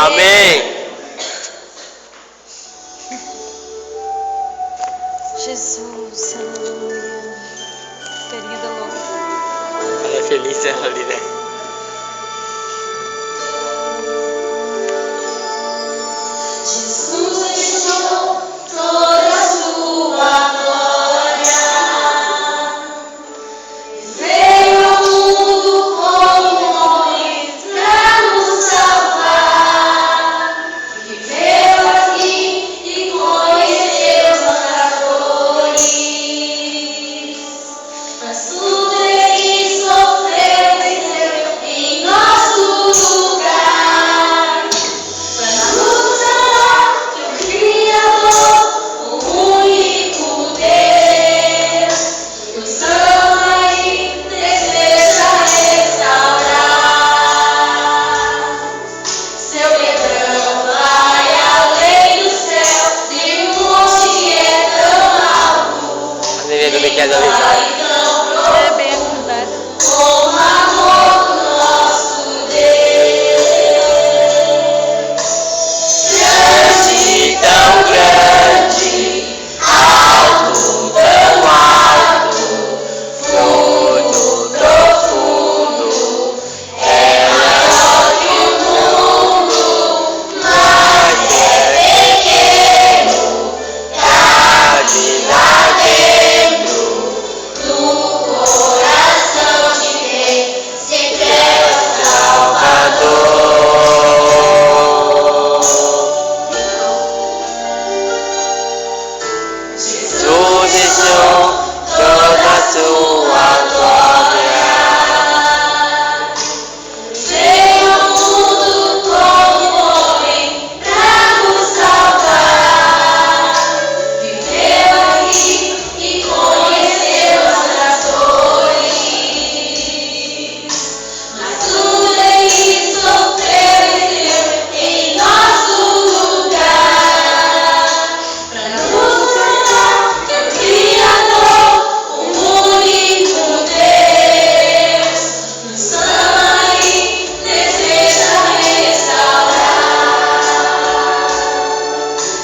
Amém. Jesus, aleluia. Querida louca. Ela é feliz ela ali, né? Jesus deixou toda a sua glória e veio ao mundo como homem pra nos salvar. Viveu aqui e conheceu nossas dores, mas tudo ele sofreu e desceu em nosso lugar. Pra nos salvar, que o Criador, o único Deus, nos ama e deseja restaurar. Seu perdão vai além do céu, nenhum monte é tão alto. A neném do Miquel da Lizada. É bem acordada. Com amor do nosso Deus, grande, tão grande, alto, tão alto, fundo, profundo, é maior que o mundo, mas é pequeno, cabe lá dentro do coração de quem se entrega Salvador. Jesus deixou toda a sua glória. Veio ao mundo como homem pra nos salvar. Viveu aqui e conheceu nossas dores, mas tudo ele sofreu e desceu em nosso lugar. Pra nos salvar, que o Criador, o único Deus, nos ama e deseja restaurar.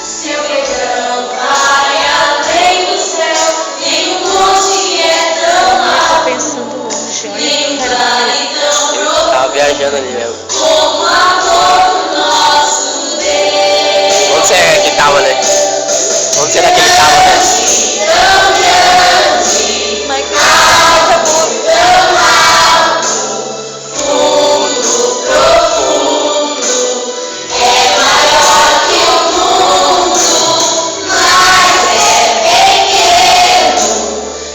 Seu perdão vai além do céu, nenhum monte é tão Tá alto, pensando longe, olha. nenhum vale tão Ele profundo tava viajando ali mesmo. como o amor do nosso Deus. Onde será que tava, né? Onde será que ele tava, né? Tão grande, alto, tão alto, fundo, profundo, é maior que o mundo, mas é pequeno,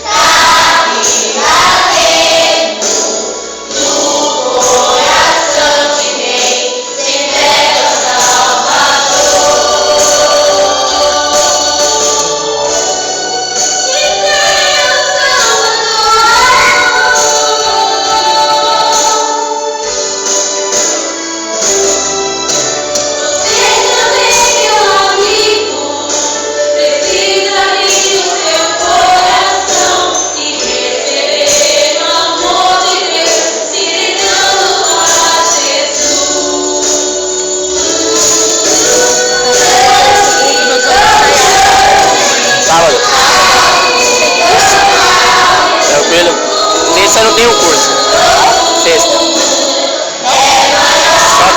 cabe lá dentro do coração de quem se entrega ao Salvador. Se entrega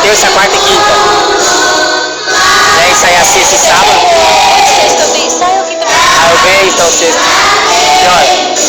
terça, quarta e quinta. Né? Ensaiar sexta e sábado. Sexta eu tenho ensaio, quinta eu tenho Aí eu venho então sexta. Que hora?